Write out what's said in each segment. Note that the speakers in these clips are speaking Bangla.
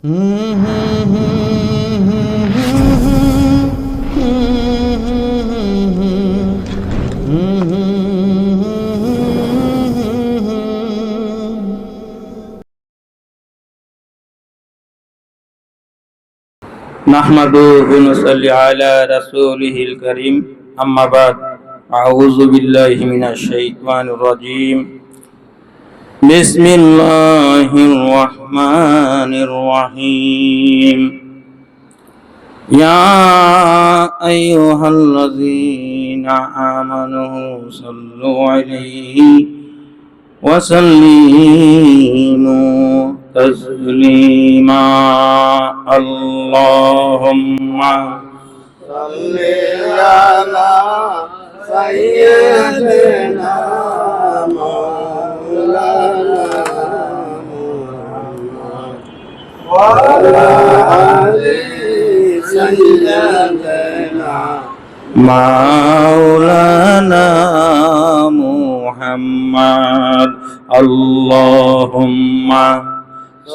نحمده ونصلي على رسوله الكريم أما بعد أعوذ بالله من الشيطان الرجيم بسم الله الرحمن الرحيم يا أيها الذين آمنوا صلوا عليه وسلموا تسليما اللهم صل على سيدنا مولانا محمد وعلى آل سيدنا مولانا محمد اللهم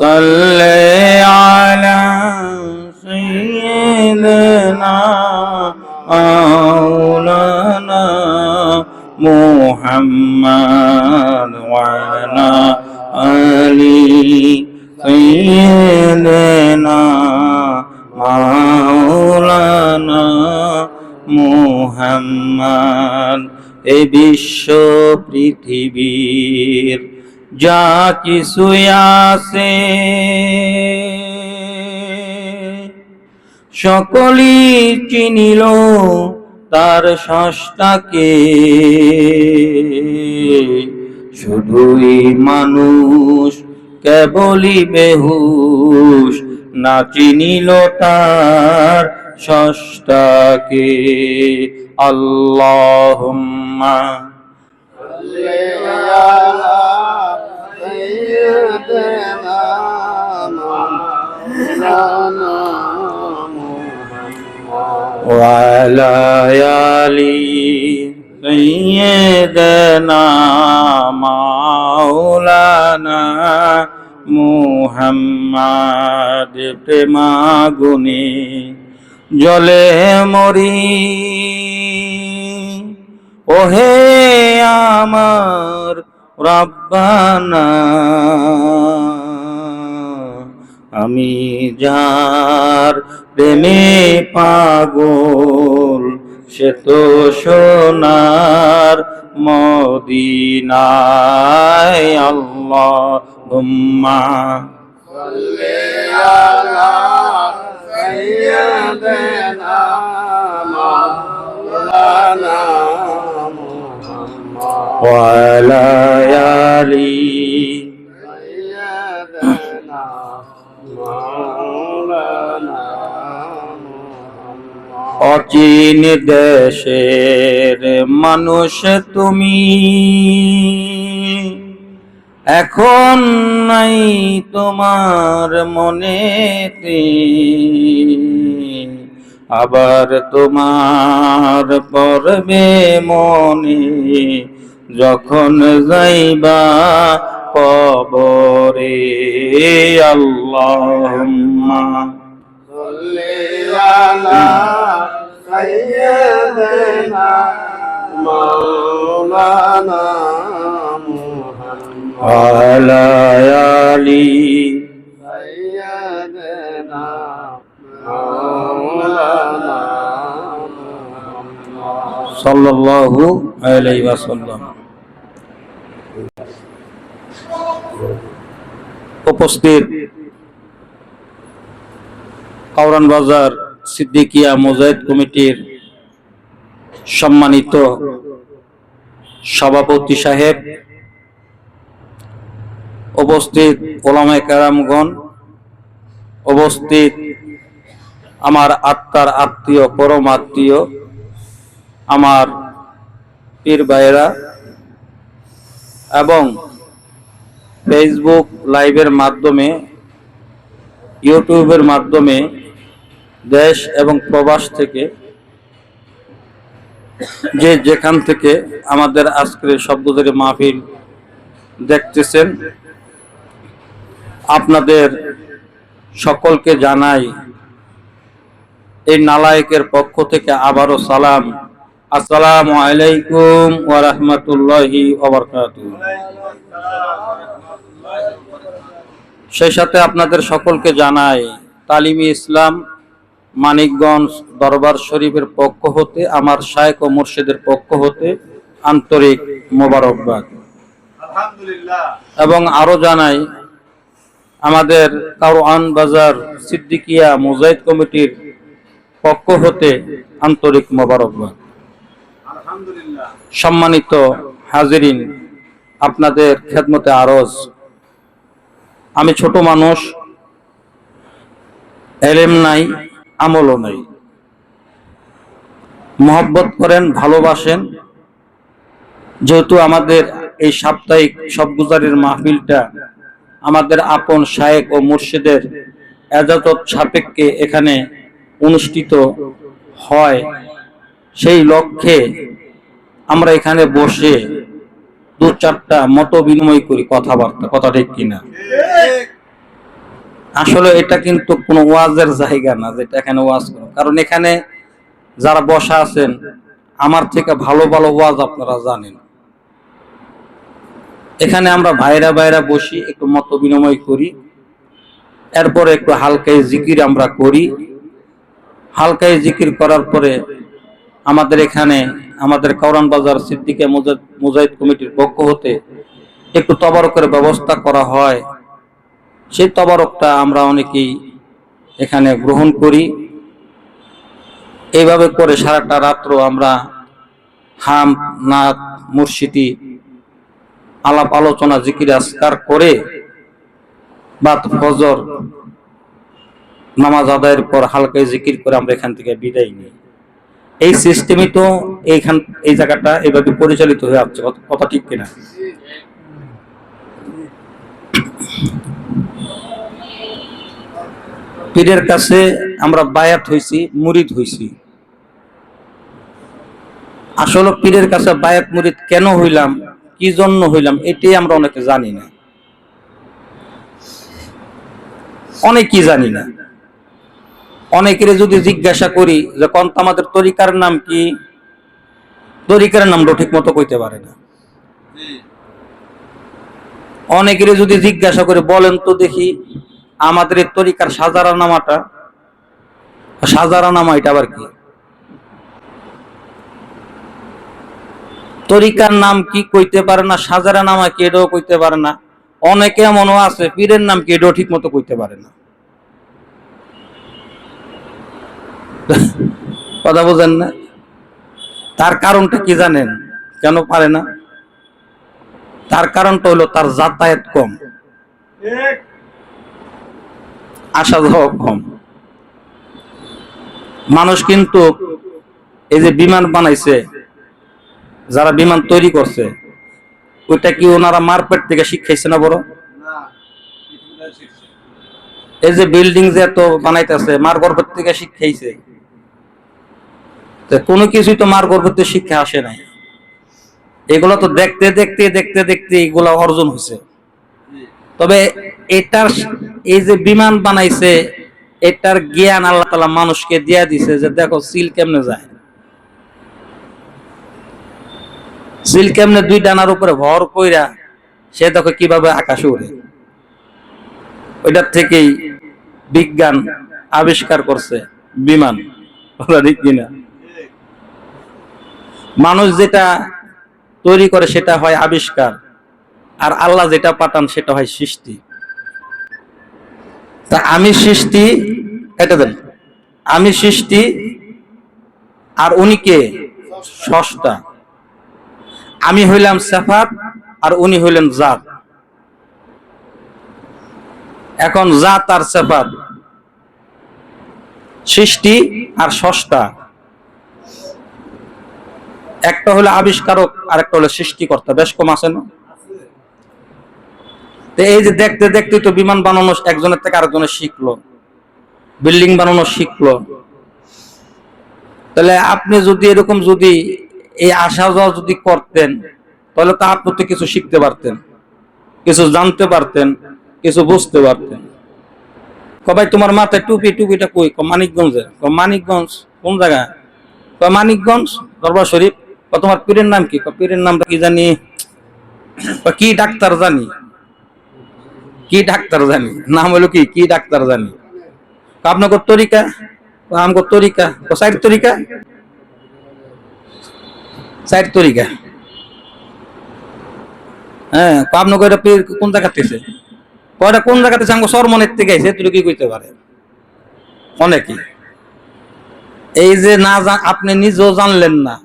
صل على سيدنا مولانا محمد وعلى آل سيدنا مولانا মুহাম্মদ। এই বিশ্ব পৃথিবীর যা কিছু আছে সকলই চিনিল তার স্রষ্টাকে, শুধুই মানুষ কেবলই বেহুশ না চিনিল তার স্রষ্টাকে। আল্লাহুম্মা সাল্লি আলা সাইয়্যিদিনা মাওলানা মুহাম্মদ ওয়া আলা আলি সাইয়্যিদিনা মাওলানা মুহাম্মদ। প্রেমাগুনে জলে মরি ওহে আমার রব্বানা, আমি যার প্রেমে পাগল সে তো সোনার মদিনায়। আল্লাহুম্মা সাল্লি আলা সাইয়্যিদিনা মাওলানা মুহাম্মদ ওয়া আলা আলি সাইয়্যিদিনা মাওলানা মুহাম্মদ। অচিন দেশের মানুষ তুমি, এখন নাই তোমার মনেতে, আবার তোমার পড়বে মনে যখন যাইবা কবরে। আল্লাহুম্মা সাল্লি আলা সাইয়্যিদিনা মাওলানা মুহাম্মদ আলা আলি সাইয়্যিদিনা মাওলানা মুহাম্মদ সাল্লাল্লাহু আলাইহি ওয়াসাল্লাম। উপস্থিত কাউরান বাজার সিদ্দিকিয়া মুজাহিদ কমিটির সম্মানিত সভাপতি সাহেব, উপস্থিত ওলামায়ে কেরামগণ, উপস্থিত আমার আত্মার আত্মীয় পরম আত্মীয় আমার পীর ভাইয়েরা এবং ফেসবুক লাইভের মাধ্যমে ইউটিউবের মাধ্যমে দেশ এবং প্রবাস থেকে যে যেখান থেকে আমাদের আজকের শব্দধারী মাহফিল দেখতেছেন, আপনাদের সকলকে জানাই এই নালায়েকের পক্ষ থেকে আবারও সালাম। আসসালামু আলাইকুম ওয়া রাহমাতুল্লাহি ওয়া বারাকাতুহু। সেই সাথে আপনাদের সকলকে জানাই তালিমি ইসলাম মানিকগঞ্জ দরবার শরীফের পক্ষ হতে, আমার শায়েখ ও মুর্শিদের পক্ষ হতে আন্তরিক মোবারকবাদ। আলহামদুলিল্লাহ। এবং আরো জানাই আমাদের কারওয়ান বাজার সিদ্দিকিয়া মুজাহিদ কমিটির পক্ষ হতে আন্তরিক মোবারকবাদ। আলহামদুলিল্লাহ। সম্মানিত হাজিরিন, আপনাদের খেদমতে আরজ, আমি ছোট মানুষ, এলেম নাই, আমলও নাই। মহব্বত করেন, ভালোবাসেন। যেহেতু আমাদের এই সাপ্তাহিক সবগুজারির মাহফিলটা আমাদের আপন শায়েখ ও মুর্শিদের এজাজত সাপেক্ষে এখানে অনুষ্ঠিত হয়, সেই লক্ষ্যে আমরা এখানে বসে দু চারটা মত বিনিময় করি, কথাবার্তা, কথা ঠিক কিনা? আসলে এটা কিন্তু কোনো ওয়াজের জায়গা না যেটা এখানে ওয়াজ করো, কারণ এখানে যারা বসা আছেন আমার থেকে ভালো ভালো ওয়াজ আপনারা জানেন। এখানে আমরা ভাইরা ভাইরা বসি, একটু মত বিনিময় করি, এরপরে একটু হালকায় জিকির আমরা করি। হালকায় জিকির করার পরে আমাদের এখানে আমাদের কারওয়ান বাজার সিদ্দিকিয়া মুজাহিদ কমিটির পক্ষ হতে একটু তবারকের ব্যবস্থা করা হয়। সেই তবারকটা আমরা অনেকেই এখানে গ্রহণ করি। এইভাবে করে সারাটা রাত্র আমরা হাম, নাত, মুর্শিদি, আলাপ আলোচনা, জিকির আজকার করে বাদ ফজর নামাজ আদায়ের পর হালকায় জিকির করে আমরা এখান থেকে বিদায় নিই। এই সিস্টেমই তো এই জায়গাটা এইভাবে পরিচালিত হয়ে আসছে, কথা ঠিক কিনা? পীরের কাছে আমরা বায়াত হইছি, মুরিদ হইছি। আসলে পীরের কাছে বায়াত মুরিদ কেন হইলাম, কি জন্য হইলাম, এটাই আমরা অনেকে জানি না, অনেকেই জানি না। অনেকের যদি জিজ্ঞাসা করি যে কোন আমাদের তরিকার নাম কি, তরিকার নামটা ঠিক মতো কইতে পারে না। অনেকের যদি জিজ্ঞাসা করে বলেন তো দেখি আমাদের এই তরিকার সাজারা নামাটা, সাজারা নামা এটা আবার কি? তরিকার নাম কি কইতে পারে না, সাজারা নামা কি এটাও কইতে পারে না। অনেকে এমনও আছে পীরের নাম কি এটাও ঠিক মতো কইতে পারে না। কথা বোঝেন না? তার কারণটা কি জানেন কেন পারে না? তার কারণটা হলো তার যাতায়াত কম, আসা যাওয়া কম। মানুষ কিন্তু এই যে বিমান বানাইছে, যারা বিমান তৈরি করছে, ওইটা কি ওনারা মারপেট থেকে শিখাইছে না? বড় এই যে বিল্ডিং যে এত বানাইতেছে, মার গর্ভ থেকে শিখাইছে। কোনো কিছুই তো মার গর্ভ থেকে শিক্ষা আসে নাই। এগুলো তো দেখতে দেখতে দেখতে দেখতে এগুলা অর্জন হয়েছে। তবে এটার এই যে বিমান বানাইছে, এটার জ্ঞান আল্লাহ তাআলা মানুষকে দিয়া দিছে যে দেখো সিল কেমনে যায়, সিল কেমনে দুই ডানার উপরে ভর কইরা সে দেখো কিভাবে আকাশে উড়ে। ওইটার থেকেই বিজ্ঞান আবিষ্কার করছে বিমান, ঠিক কিনা? মানুষ যেটা তৈরি করে সেটা হয় আবিষ্কার, আর আল্লাহ যেটা পাঠান সেটা হয় সৃষ্টি। তা আমি সৃষ্টি, এটা দেন, আমি সৃষ্টি আর উনি কে? স্রষ্টা। আমি হইলাম সিফাত আর উনি হইলেন জাত। এখন জাত আর সিফাত, সৃষ্টি আর স্রষ্টা, একটা হলো আবিষ্কারক আর একটা হলো সৃষ্টিকর্তা। বেশ কম আছে না? এই যে দেখতে দেখতে তো বিমান বানানো একজনের থেকে আরেকজনের শিখলো, বিল্ডিং বানানো শিখলো। তাহলে আপনি যদি এরকম যদি এই আসা যাওয়া যদি করতেন, তাহলে তো আপনি তো কিছু শিখতে পারতেন, কিছু জানতে পারতেন, কিছু বুঝতে পারতেন। ভাই তোমার মাথায় টুপিটা কই? মানিকগঞ্জে। মানিকগঞ্জ কোন জায়গা? মানিকগঞ্জ দরবার শরীফ। তোমার পীরের নাম কি? পীরের নামটা কি জানি, কি ডাক্তার জানি, কি ডাক্তার জানি, নাম হলো কি ডাক্তার জানি। আপনাকে তরিকা, আমগো তরিকা, সাইড তরিকা, সাইড তরিকা। হ্যাঁ, আপনাকে এটা পীর কোন জায়গা থেকে? কয়টা কোন জায়গাতে আমগো সরমনের থেকে আইছে, তুই কি কইতে পারে অনেকে। এই যে না আপনি নিজেও জানলেন না,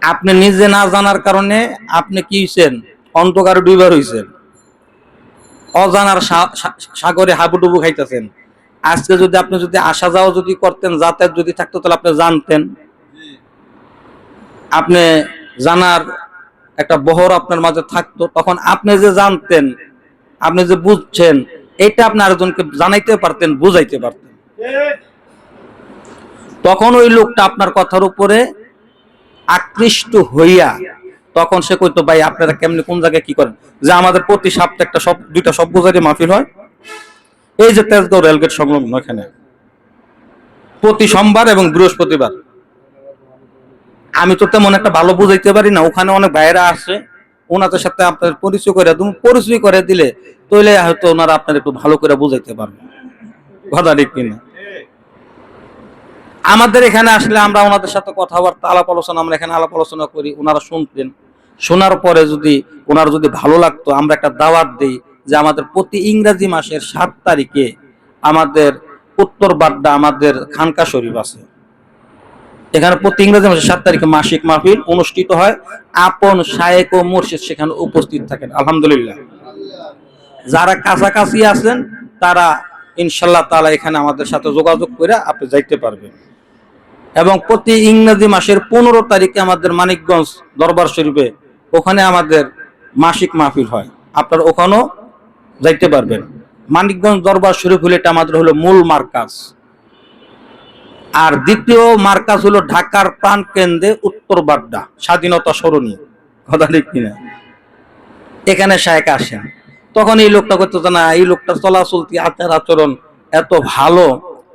আপনি নিজে না জানার কারণে আপনি কি হইছেন? অন্ধকারে ডুবার হইছেন, অজানার সাগরে হাবুডুবু খাইতেছেন। আজকে যদি আপনি যদি আসা যাওয়া যদি করতেন, যাতায়াত যদি থাকতো, তাহলে আপনি জানতেন, আপনি জানার একটা বহর আপনার মাঝে থাকতো। তখন আপনি যে জানতেন, আপনি যে বুঝছেন, এটা আপনি আরেকজনকে জানাইতে পারতেন, বুঝাইতে পারতেন। তখন ওই লোকটা আপনার কথার উপরে আকৃষ্ট হইয়া তখন সে কইতো, ভাই আপনারা কেমনি কোন জায়গায় কি করেন? যে আমাদের প্রতি সপ্তাহে একটা দুইটা সভ্যজাতি মাহফিল হয়, এই যে তেজগাঁও রেলগেট সংলগ্ন, এখানে প্রতি সোমবার এবং বৃহস্পতিবার। আমি তো তেমন একটা ভালো বুঝাইতে পারি না, ওখানে অনেক ভাইয়েরা আসে, ওনাদের সাথে আপনার পরিচয় করে দিলে তাহলে হয়তো ওনারা আপনার একটু ভালো করে বুঝাইতে পারবে। কথা ঠিক কিনা? আমাদের এখানে আসলে আমরা ওনাদের সাথে কথাবার্তা আলাপ আলোচনা, আমরা এখানে আলাপ আলোচনা করি, ওনারা শুনতেন। শোনার পরে যদি ওনার যদি ভালো লাগতো, আমরা একটা দাওয়াত দিই যে আমাদের প্রতি ইংরেজি মাসের 7 তারিখে আমাদের উত্তর বাড্ডা আমাদের খানকা শরীফ আছে, এখানে প্রতি ইংরেজি মাসের 7 তারিখে মাসিক মাহফিল অনুষ্ঠিত হয়। আপন শায়েখ ও মুর্শিদ সেখানে উপস্থিত থাকেন। আলহামদুলিল্লাহ, যারা কাছাকাছি আছেন তারা ইনশাল্লাহ তাআলা এখানে আমাদের সাথে যোগাযোগ করে আপনি যাইতে পারবেন। এবং প্রতি ইংরেজি মাসের 15 তারিখে আমাদের মানিকগঞ্জ দরবার শরীফে ওখানে আমাদের মাসিক মাহফিল হয়, আপনারা ওখানেও যাইতে পারবেন। মানিকগঞ্জ দরবার শরীফ হলে এটা আমাদের হলো মূল মার্কাজ, আর দ্বিতীয় মার্কাজ হলো ঢাকার প্রাণ কেন্দ্রে উত্তর বাড্ডা স্বাধীনতা সরণি। কথা ঠিক কিনা? এখানে শায়েখ আসেন, তখন এই লোকটা করতে না, এই লোকটার চলাচলতি আচার আচরণ এত ভালো,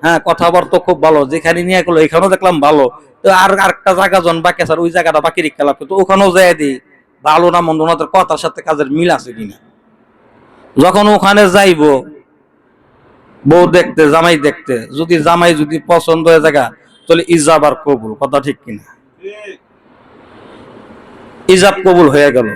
হ্যাঁ, কথাবার্তা খুব ভালো, যেখানে নিয়ে গেলো এখানেও দেখলাম ভালো, তো আর একটা জায়গা জন বাকি আছে, ওই জায়গাটা বাকি রেখে লাভ, তো ওখানেও যাই দিই ভালো না মন্দ, ওনাদের কথার সাথে কাজের মিল আছে কিনা। যখন ওখানে যাইব বউ দেখতে, জামাই দেখতে, যদি জামাই যদি পছন্দ হয়ে জায়গা, তাহলে ইজাব আর কবুল। কথা ঠিক কিনা? ইজাব কবুল হয়ে গেল।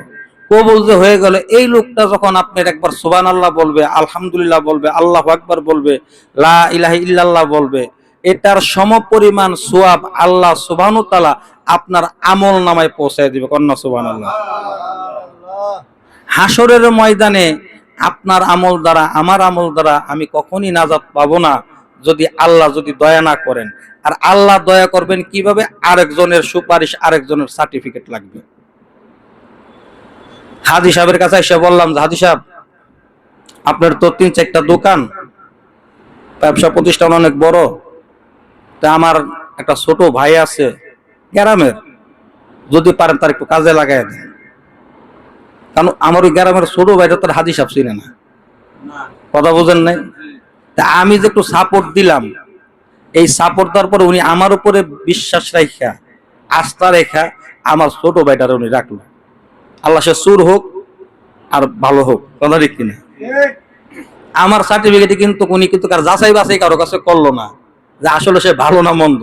কবুল যে হয়ে গেল, এই লোকটা যখন আপনার একবার সুবহানাল্লাহ বলবে, আলহামদুলিল্লাহ বলবে, আল্লাহু আকবার বলবে, লা ইলাহা ইল্লাল্লাহ বলবে, এটার সমপরিমাণ সওয়াব আল্লাহ সুবহানাহু ওয়া তাআলা আপনার আমল নামায় পৌঁছায় দিবে। কন্না সুবহানাল্লাহ। হাসরের ময়দানে আপনার আমল দ্বারা, আমার আমল দ্বারা আমি কখনই নাজাত পাবো না যদি আল্লাহ যদি দয়া না করেন। আর আল্লাহ দয়া করবেন কিভাবে? আরেকজনের সুপারিশ, আরেকজনের সার্টিফিকেট লাগবে। হাজী সাহেবের কাছে এসে বললাম যে, হাজী সাহেব, আপনার তো 3-4টা দোকান, ব্যবসা প্রতিষ্ঠান অনেক বড়, তা আমার একটা ছোট ভাই আছে গ্রামের, যদি পারেন তার একটু কাজে লাগাই দেন। কারণ আমার ওই গ্রামের ছোট ভাইটা তার হাজী সাহেব চিনে না। কথা বোঝেন নাই? তা আমি যে একটু সাপোর্ট দিলাম, এই সাপোর্ট দেওয়ার পরে উনি আমার উপরে বিশ্বাস রাখা, আস্থা রেখা আমার ছোট ভাইটার উনি রাখলো। আল্লাহ সে সুর হোক আর ভালো হোক। কথা ঠিক কিনা? আমার সার্টিফিকেটে কিন্তু উনি কিন্তু কার যাচাই বাছাই কারো কাছে করলো না যে আসলে সে ভালো না মন্দ।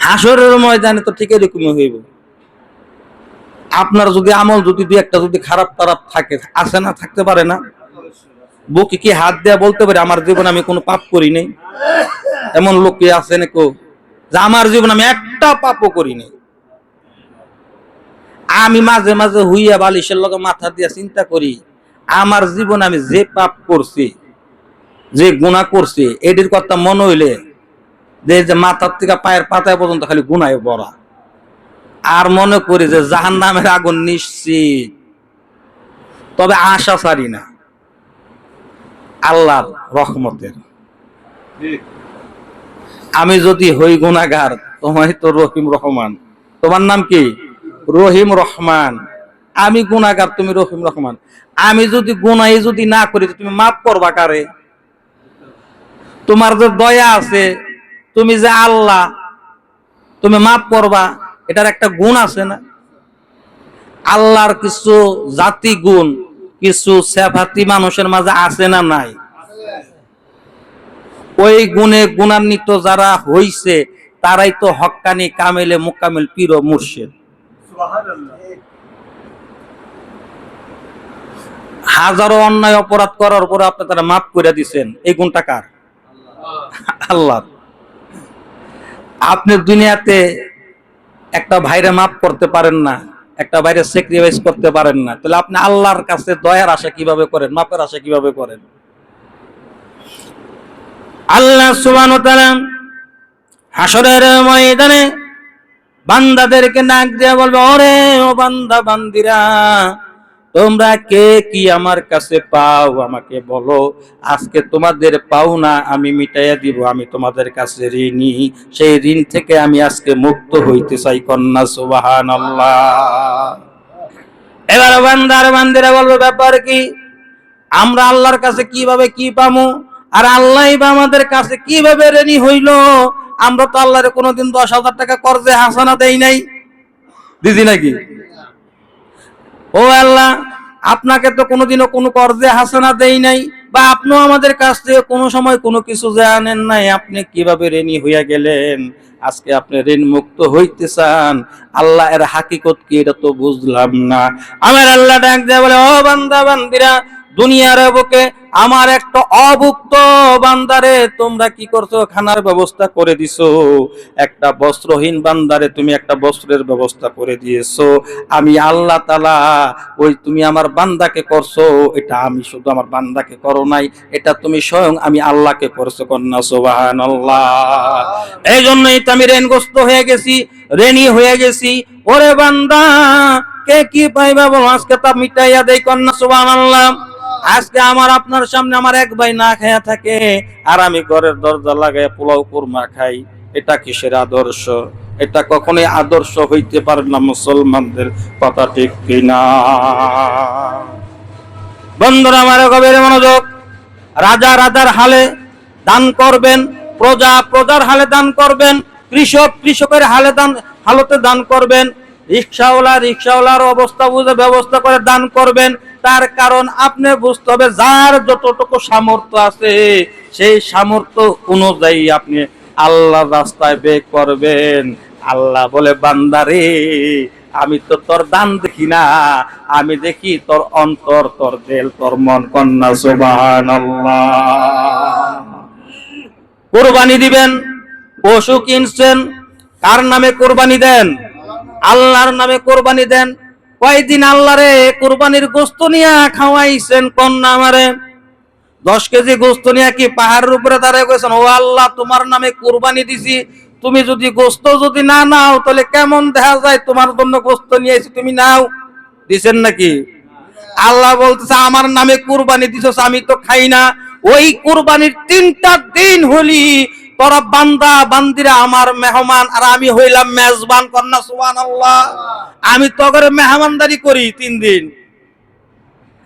হাসরের ময়দানে তো ঠিক এরকমই হইব। আপনার যদি আমল যদি 2-1টা যদি খারাপ তারাপ থাকে, আছে না? থাকতে পারে না? বুকে কি হাত দেয়া বলতে পারে আমার জীবনে আমি কোনো পাপ করি নাই? এমন লোক কি আছে নাকি যে আমার জীবনে আমি একটা পাপও করি নাই? আমি মাঝে মাঝে হুইয়া বালিশের লগে মাথা দিয়া চিন্তা করি, আমার জীবনে আমি যে পাপ করছি, যে গুনাহ করছি, এটির কথা মনে হইলে যে মাথার থেকে পায়ের পাতায় পর্যন্ত খালি গুনাহে ভরা। আর মনে করি যে জাহান্নামের আগুন নিশ্চিত। তবে আশা ছাড়ি না আল্লাহর রহমতের। আমি যদি হই গুনাহগার, তোমার তো রহিম রহমান। তোমার নাম কি? রহিম রহমান। আমি গুনাহগার, তুমি রহিম রহমান। আমি যদি গুনাহ যদি না করি, তুমি মাফ করবা কারে? তোমার যে দয়া আছে, তুমি যে আল্লাহ, তুমি মাফ করবা, এটার একটা গুণ আছে না? আল্লাহর কিছু জাতি গুণ, কিছু সেফাতি মানুষের মাঝে আছে না নাই? ওই গুণে গুণান্বিত যারা হইছে তারাই তো হক্কানি কামেলে মুকামিল পীর ও মুর্শিদ। হাজারো অন্যায় অপরাধ করার পরে আপনি তারা মাফ করে দিচ্ছেন, এই গুণটা কার? আল্লাহ। আপনি দুনিয়াতে একটা ভাইরে মাফ করতে পারেন না, একটা ভাইরে স্যাক্রিফাইস করতে পারেন না, তাহলে আপনি আল্লাহর কাছে দয়ার আশা কিভাবে করেন, মাফের আশা কিভাবে করেন? আল্লাহ সুবহানাহু ওয়া তাআলা হাসরের ময়দানে বান্দাদেরকে ডাক দিয়ে বলবে, ওরে ও বান্দা বান্দিরা, তোমরা কে কি আমার কাছে পাও আমাকে বলো, আজকে তোমাদের পাওনা আমি মিটাইয়া দিব। আমি তোমাদের কাছে ঋণী, সেই ঋণ থেকে আমি আজকে মুক্ত হইতে চাই। কন্যা সুবহানাল্লাহ। এবার বান্দার বান্দিরা বলবে, ব্যাপার কি? আমরা আল্লাহর কাছে কিভাবে কি পামু, আর আল্লাহ বা আমাদের কাছে কিভাবে ঋণী হইল? আমরা তো আল্লাহরে কোনোদিন 10,000 টাকা কর্জে হাসানা দেই নাই, দিদি নাকি? ও আল্লাহ, আপনাকে তো কোনোদিনও কোনো কর্জে হাসানা দেই নাই, বা আপনিও আমাদের কাছ থেকে কোনো সময় কোনো কিছু জানেন নাই, আপনি কিভাবে ঋণী হইয়া গেলেন? আজকে আপনি ঋণ মুক্ত হইতে চান, আল্লাহ এর হাকিকত কি এটা তো বুঝলাম না। আমার আল্লাহ ডাক দেয়া বলে, ও বান্দা বান্দিরা, দুনিয়ার বুকে আমার একটা অভুক্ত বান্দারে তোমরা কি করছো? খানার ব্যবস্থা করে দিছো। একটা বস্ত্রহীন বান্দারে তুমি একটা বস্ত্রের ব্যবস্থা করে দিয়েছো। আমি আল্লাহ তাআলা, ওই তুমি আমার বান্দাকে করছো, এটা আমি শুধু আমার বান্দাকে করো নাই, এটা তুমি স্বয়ং আমি আল্লাহকে করছো। কন্যা সুবহানাল্লাহ। এই জন্যই তো আমি ঋণগ্রস্ত হয়ে গেছি, ঋণী হয়ে গেছি। ওরে বান্দা, কে কি পাইবা বলো, আজকে তা মিটাইয়া দেই। কন্যা সুবহানাল্লাহ। আজকে আমার আপনার সামনে আমার এক ভাই না খায়া থাকে, আর আমি ঘরের দরজা লাগায় পোলাও কুরমা খাই, এটা কিসের আদর্শ? এটা কখনোই আদর্শ হইতে পারে না মুসলমানদের। কথা ঠিক কিনা? বন্ধুরা আমার গভীর মনোযোগ। রাজা রাজার হালে দান করবেন, প্রজা প্রজার হালে দান করবেন, কৃষক কৃষকের হালতে দান করবেন, রিক্সাওয়ালা রিক্সাওয়ালার অবস্থা বুঝে ব্যবস্থা করে দান করবেন। তার কারণ আপনি বুঝতে হবে, যার যতটুকু সামর্থ্য আছে সেই সামর্থ্য অনুযায়ী আপনি আল্লাহর রাস্তায় ব্যয় করবেন। আল্লাহ বলে, বান্দারে, আমি তো তোর দান দেখি না, আমি দেখি তোর অন্তর, তোর দিল, তোর মন। কন্যা সুবহানাল্লাহ। কুরবানি দিবেন, পশু কিনছেন, কার নামে কুরবানি দেন? আল্লাহর নামে কুরবানি দেন। কয়দিন আল্লাহরে কুরবানির গোশত নিয়ে খাওয়াইছেন? কন্যা আমারে 10 কেজি গোশত নিয়ে কি পাহাড়ের উপরে দাঁড়ায় গেছেন, ও আল্লাহ তোমার নামে কুরবানি দিছি, তুমি যদি গোশত যদি না নাও তাহলে কেমন দেখা যায়? তোমার জন্য গোশত নিয়ে এসে তুমি নাও, দিছেন নাকি? আল্লাহ বলতেছে, আমার নামে কুরবানি দিছস, আমি তো খাই না। ওই কুরবানির 3টা দিন হলি তোরা বান্দা বান্দিরা আমার মেহমান, আর আমি হইলাম মেজবান। কন্যা সুবহানাল্লাহ। আমি তো করে মেহমানদারি করি 3 দিন,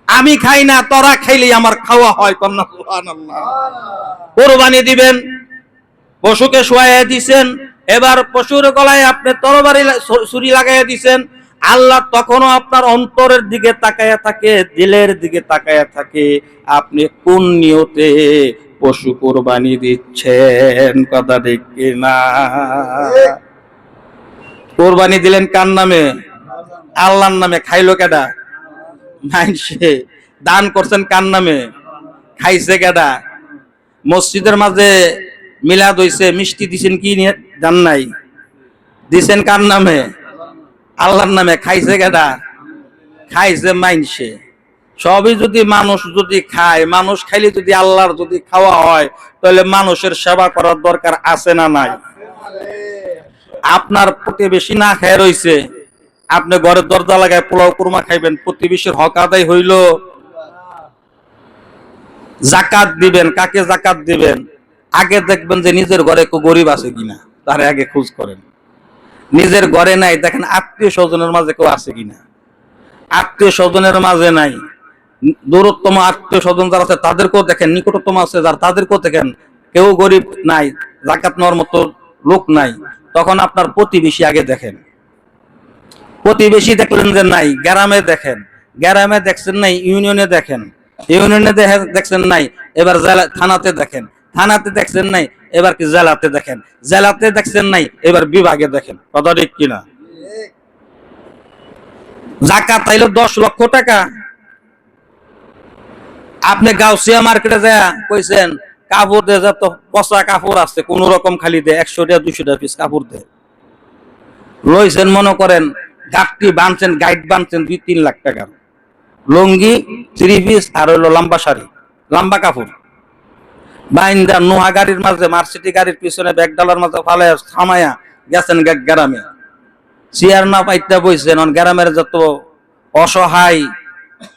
আমি খাই না, তোরা খাইলেই আমার খাওয়া হয়। কন্যা সুবহানাল্লাহ। কুরবানি দিবেন, পশুকে শোয়াইয়া দিছেন, এবার পশুর গলায় আপনি তরবারি ছুরি লাগাইয়া দিছেন। আল্লাহ তখনও আপনার অন্তরের দিকে তাকায়া থাকে, দিলের দিকে তাকায়া থাকে, আপনি কোন নিয়তে পশু কুরবানি দিচ্ছেন। কথা ঠিক কিনা? কুরবানি দিলেন কার নামে? আল্লাহর নামে। খাইলো কেডা? মাইনসে। দান করছেন কার নামে? খাইছে কেডা? মসজিদের মাঝে মিলাদ হইছে, মিষ্টি দিছেন কি নিয়ে জান নাই? দিছেন কার নামে? আল্লাহর নামে। খাইছে কেডা? খাইছে মাইনসে। সবই যদি মানুষ যদি খায়, মানুষ খাইলে যদি আল্লাহর যদি খাওয়া হয়, তাহলে মানুষের সেবা করার দরকার আছে না নাই? আপনার প্রতিবেশী না খেয়ে রইছে, আপনি ঘরের দরজা লাগায় পোলাও কুরমা খাইবেন, প্রতিবেশীর হক আদায় হইল? জাকাত দিবেন, কাকে জাকাত দিবেন? আগে দেখবেন যে নিজের ঘরে কেউ গরিব আছে কিনা, তার আগে খোঁজ করেন। নিজের ঘরে নাই, দেখেন আত্মীয় স্বজনের মাঝে কেউ আছে কিনা। আত্মীয় স্বজনের মাঝে নাই, দূরতম আত্মীয় স্বজন যারা আছে তাদেরকেও দেখেন, নিকটতম আছে যারা তাদেরকেও দেখেন, কেউ গরিব নাই, জাকাত নেওয়ার মতো লোক নাই, তখন আপনার প্রতিবেশী আগে দেখেন। প্রতিবেশী দেখলেন যে নাই, গ্রামে দেখেন, গ্রামে দেখছেন নাই, ইউনিয়নে দেখেন, ইউনিয়নে দেখছেন নাই, এবার জেলা থানাতে দেখেন, থানাতে দেখছেন নাই, এবার কি জেলাতে দেখেন, জেলাতে দেখছেন নাই, এবার বিভাগে দেখেন। কথা ঠিক কিনা? জাকাত তাইলে 10 লক্ষ টাকা, আপনি গাউসিয়া মার্কেটে যায় কইছেন কাপড় দিয়ে যত পচা কাপড় আছে কোন রকম খালি দেয় 100 টাকা 200 টাকা পিস কাপড় দেয়, লইছেন মনে করেন গাঠটি বানছেন, গাইড বানছেন 2-3 লাখ টাকার লুঙ্গি 3 পিস আর হইলো লম্বা শাড়ি, লম্বা কাপড় বাইন্দা নোহা গাড়ির মাঝে, মার্সিটি গাড়ির পিছনে ব্যাগ ডালার মাঝে ফালাইয়া থামাইয়া গেছেন গ্রামে। চেয়ার না পাইতে বইছেন, গ্রামের যত অসহায়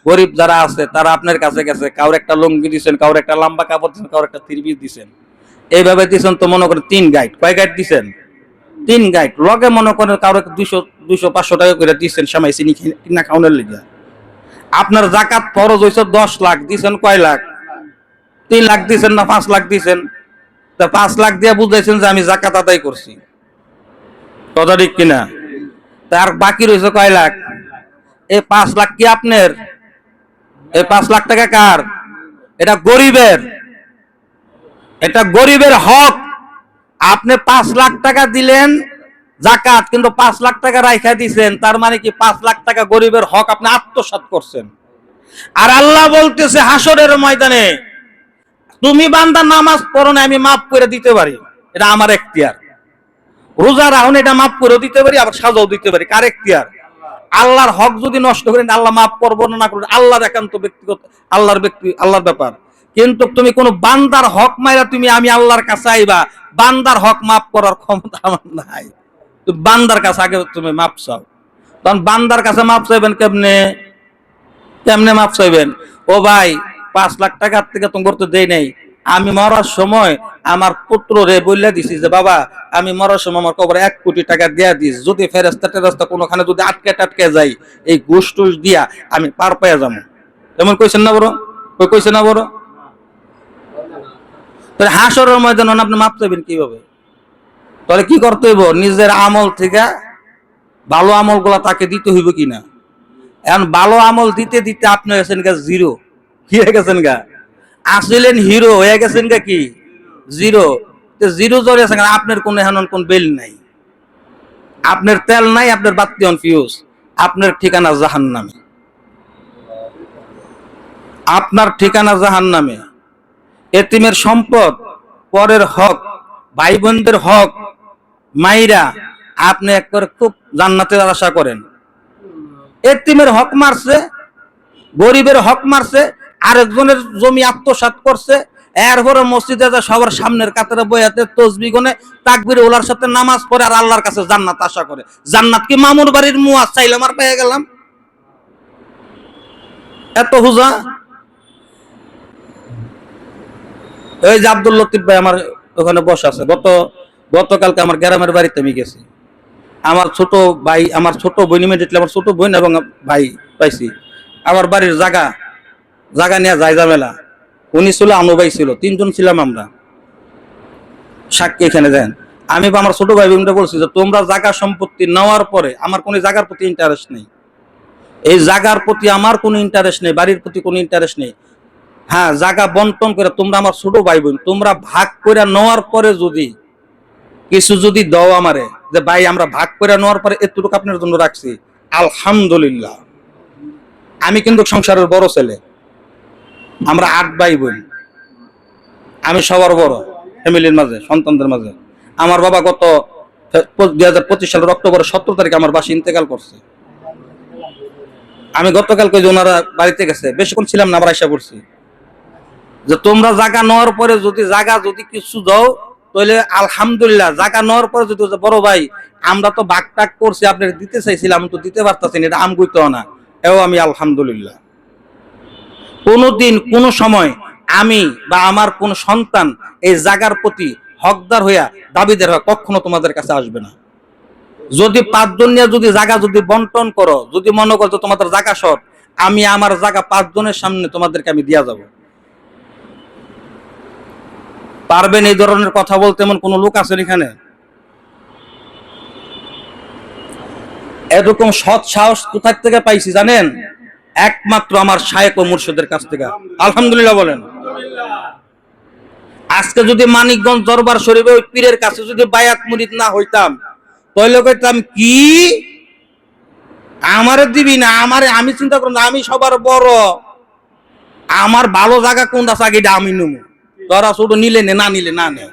গরিব যারা আছে তারা আপনার কাছে গেছে, কাউর একটা লুঙ্গি দিচ্ছেন, কাউর একটা লম্বা কাপড় দিচ্ছেন, কাউর একটা 3 পিস দিচ্ছেন, এইভাবে দিচ্ছেন। তো মনে করেন 3 গাইড, কয় গাইড দিচ্ছেন? 3 গাইড। লগে মনে করেন কাউর 200-500 টাকা করে দিচ্ছেন সামাই চিনি কিনা খাওয়ানোর লিগে। আপনার জাকাত ফরজ হয়েছে 10 লাখ, দিচ্ছেন কয় লাখ? 3 লাখ দিচ্ছেন না 5 লাখ দিচ্ছেন? তা 5 লাখ দিয়ে বুঝাইছেন যে আমি জাকাত আদায় করছি। কথা ঠিক কিনা? তার বাকি রয়েছে কয় লাখ? এই 5 লাখ কি আপনার? এই 5 লাখ টাকা কার? এটা গরিবের, এটা গরিবের হক। আপনি 5 লাখ টাকা দিলেন জাকাত, কিন্তু 5 লাখ টাকা রাইখা দিছেন, তার মানে কি 5 লাখ টাকা গরিবের হক আপনি আত্মসাৎ করছেন। আর আল্লাহ বলতেছে হাসরের ময়দানে, তুমি বান্দা নামাজ পড়ো না, আমি মাফ করে দিতে পারি, এটা আমার এখতিয়ার। রোজা রাখুন, এটা মাফ করে দিতে পারি, আবার সাজাও দিতে পারি, কার এখতিয়ার? আল্লাহর হক যদি নষ্ট করেন আল্লাহ মাফ করবো না করবেন আল্লাহর একান্ত ব্যক্তিগত, আল্লাহর ব্যাপার। কিন্তু তুমি কোন বান্দার হক মাইরা তুমি আমি আল্লাহর কাছে আইবা, বান্দার হক মাফ করার ক্ষমতা আমার নাই। তুমি বান্দার কাছে আগে তুমি মাফ চাও, তখন বান্দার কাছে মাফ চাইবেন কেমনে? কেমনে মাফ চাইবেন? ও ভাই 5 লাখ টাকার থেকে তোমার তো দেই নাই, আমি মরার সময় আমার পুত্র রে বললে দিছি যে বাবা আমি মরার সময় আমার কবরে 1 কোটি টাকা দিয়া দিস, যদি ফেরেশতা টেরেশতা কোনোখানে যদি আটকে যাই এই ঘুষ টুস দিয়া আমি পার পাইয়া যাবো। এমন কইছেন না বড়? কইছে না বড়? তাহলে হাসরের ময়দানে আপনি মাপ চাইবেন কিভাবে? তাহলে কি করতে হইব? নিজের আমল থেকে ভালো আমল গুলা তাকে দিতে হইব কিনা। এখন ভালো আমল দিতে দিতে আপনি হয়েছেন গা জিরো। কি হয়ে গেছেন গা? আসলেন হিরো, হয়ে গেছেন গা কি জিরো। জিরো জড়িয়ে আছেন, আপনার কোন এখন কোন বেল নাই, আপনার তেল নাই, আপনার বাতি অন ফিউজ, আপনার ঠিকানা জাহান্নামে, আপনার ঠিকানা জাহান্নামে। এতিমের সম্পদ, পরের হক, ভাই বোনদের হক মাইরা আপনি একবার খুব জান্নাতের আশা করেন। এতিমের হক মারছে, গরিবের হক মারছে, আরেকজনের জমি আত্মসাৎ করছে, এরপরে মসজিদে সবার সামনের কাতারে বইয়াতে তসবিহ গুনে তাকবীর ওলার সাথে নামাজ পড়ে আর আল্লাহর কাছে জান্নাত আশা করে। জান্নাত কি মামুর বাড়ির মুয়াজ চাইলাম আর পেয়ে গেলাম? এত হুজা। এই যে আব্দুল লতিফ ভাই আমার ওখানে বসে আছে, গতকালকে আমার গ্রামের বাড়িতে আমি গেছি। আমার ছোট ভাই, আমার ছোট বোন, ইমিডিয়েটলি আমার ছোট বোন এবং ভাই পাইছি। আমার বাড়ির জায়গা নিয়ে যায় ঝামেলা। উনি ছিল, আনু ভাই ছিল, 3 জন ছিলাম আমরা সাক্ষী। এখানে দেন আমি বা আমার ছোট ভাই বোনটা বলছি যে তোমরা জায়গা সম্পত্তি নেওয়ার পরে আমার কোনো জায়গার প্রতি ইন্টারেস্ট নেই, এই জায়গার প্রতি আমার কোনো ইন্টারেস্ট নেই, বাড়ির প্রতি কোনো ইন্টারেস্ট নেই। হ্যাঁ, জায়গা বন্টন করে তোমরা আমার ছোট ভাই বোন, তোমরা ভাগ করে নেওয়ার পরে যদি কিছু যদি দাও আমারে, যে ভাই আমরা ভাগ করে নেওয়ার পরে এতটুকু আপনার জন্য রাখছি, আলহামদুলিল্লাহ। আমি কিন্তু সংসারের বড় ছেলে, আমরা 8 ভাই বোন, আমি সবার বড় ফ্যামিলির মাঝে, সন্তানদের মাঝে। আমার বাবা গত 2025 সালের অক্টোবরের 17 তারিখে আমার বাসা ইন্তেকাল করছে। আমি গতকালকে যে ওনারা বাড়িতে গেছে, বেশিক্ষণ ছিলাম না, আবার আইসা পড়ছি। যে তোমরা জায়গা নেওয়ার পরে যদি কিছু দাও তাহলে আলহামদুলিল্লাহ। জায়গা নেওয়ার পরে যদি বড় ভাই আমরা তো ভাগ টাগ করছি, আপনার দিতে চাইছিলাম, আমি তো দিতে পারতাছি না, এটা আম গইতো না, এও আমি আলহামদুলিল্লাহ। কোনোদিন কোনো সময় আমি বা আমার কোন সন্তান এই জায়গার প্রতি হকদার হইয়া দাবিদার হয়ে কখনো তোমাদের কাছে আসবে না। যদি 5 জন নিয়ে যদি জায়গা যদি বন্টন করো, যদি মনে করো তোমাদের জায়গা শর্ট, আমি আমার জায়গা 5 জনের সামনে তোমাদেরকে আমি দিয়া যাব। পারবেন এই ধরনের কথা বলতে? এমন কোন লোক আছেন এখানে? এরকম সৎ সাহস কোথা থেকে পাইছি জানেন? একমাত্র আমার শায়েখ ও মুর্শিদের কাছ থেকে। আলহামদুলিল্লাহ বলেন। আজকে যদি মানিকগঞ্জ দরবার শরীফে ওই পীরের কাছে যদি বায়াত মুরিদ না হইতাম, তাহলে কইতাম কি আমারে দিবি না? আমি চিন্তা করব না, আমি সবার বড়, আমার ভালো জায়গা কোনটা চাগিটা আমি নেব, তোরা শুধু নিলে নে, না নিলে না নে।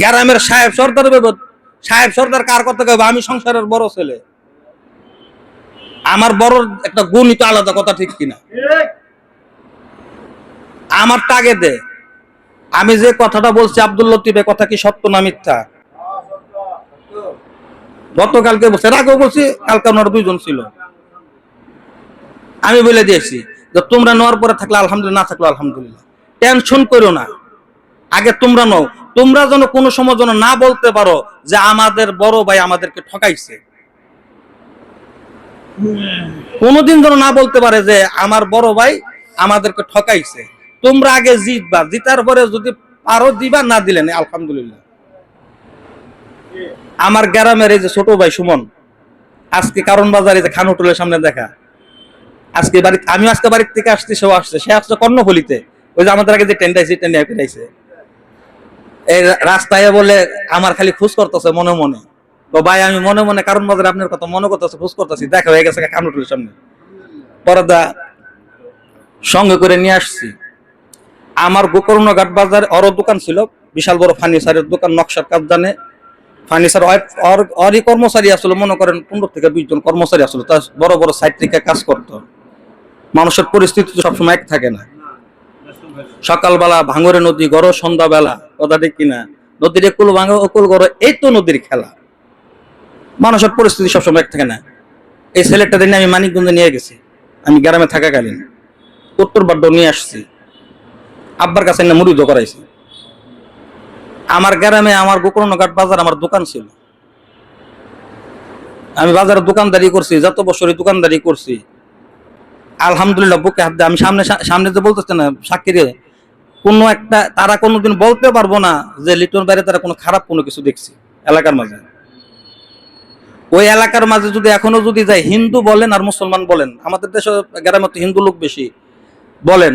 গ্রামের সাহেব সর্দার কার কথা কইবে? আমি সংসারের বড় ছেলে, আমার বড় একটা গুণই তো আলাদা, কথা ঠিক কিনা? আমার টাগে দে। আমি যে কথাটা বলছি আব্দুল লতিফ, কথা কি সত্য না মিথ্যা? গতকালকে বলছে, আগেও বলছি, কালকে ওনার দুইজন ছিল। আমি বলে দিয়েছি যে তোমরা নেওয়ার পরে থাকলে আলহামদুলিল্লাহ, না থাকলে আলহামদুলিল্লাহ, টেনশন করো না। আগে তোমরা নাও, তোমরা যেন কোনো সময় যেন না বলতে পারো যে আমাদের বড় ভাই আমাদেরকে ঠকাইছে। কোনোদিন যেন না বলতে পারে যে আমার বড় ভাই আমাদেরকে ঠকাইছে। তোমরা আগে জিতবা, জিতার পরে যদি পারো দিবা, না দিলে না আলহামদুলিল্লাহ। আমার গ্রামের এই যে ছোট ভাই সুমন, আজকে কারণ বাজারে যে খান হোটেলের সামনে দেখা, আজকে বাড়ি, আমি আজকে বাড়ির থেকে আসছি, সেও আসছে, সে আসছে কর্ণফুলিতে, ওই যে আমাদের আগে যে টেন্ডাইছে টেন্ডাইছে, এই রাস্তায় বলে আমার খালি খুশ করতেছে মনে মনে। তো ভাই আমি মনে মনে কারণ বাজারে আপনার কথা মনে করতেছে, খুশ করতেছি, দেখা হয়ে গেছে খান হোটেলের সামনে, পরদা সঙ্গে করে নিয়ে আসছি। আমার গোকর্ণঘাট বাজার ওর দোকান ছিল, বিশাল বড় ফার্নিচারের দোকান, নকশার কাজ জানে, ফার্নিচার। অরই কর্মচারী আসলে মনে করেন 15 থেকে 20 জন কর্মচারী আসলে, তার বড় বড় সাইট থেকে কাজ করতো। মানুষের পরিস্থিতি তো সবসময় এক থাকে না। সকালবেলা ভাঙরে নদী গড়, সন্ধ্যাবেলা, কথা ঠিক কিনা? নদীর একুল ভাঙো অকুল গড়, এই তো নদীর খেলা। মানুষের পরিস্থিতি সবসময় এক থাকে না। এই ছেলেটা দিনে আমি মানিকগঞ্জে নিয়ে গেছি, আমি গ্রামে থাকাকালীন উত্তর বাড্ড নিয়ে আসছি, আব্বার কাছে না মুড়িদ করাইছি। আমার গ্রামে আমার গোকর্ণঘাট বাজার আমার দোকান ছিল, আমি বাজারে দোকানদারি করছি, যত বছরই দোকানদারি করছি আলহামদুলিল্লাহ বুকে হাত দিয়ে। আমি সামনে যে বলতেছে না সাক্ষীরে, কোনো একটা তারা কোনোদিন বলতে পারবো না যে লিটন বাইরে তারা কোনো খারাপ কোনো কিছু দেখছি এলাকার মাঝে। ওই এলাকার মাঝে যদি এখনো যদি যায়, হিন্দু বলেন আর মুসলমান বলেন, আমাদের দেশে গ্রামে তো হিন্দু লোক বেশি, বলেন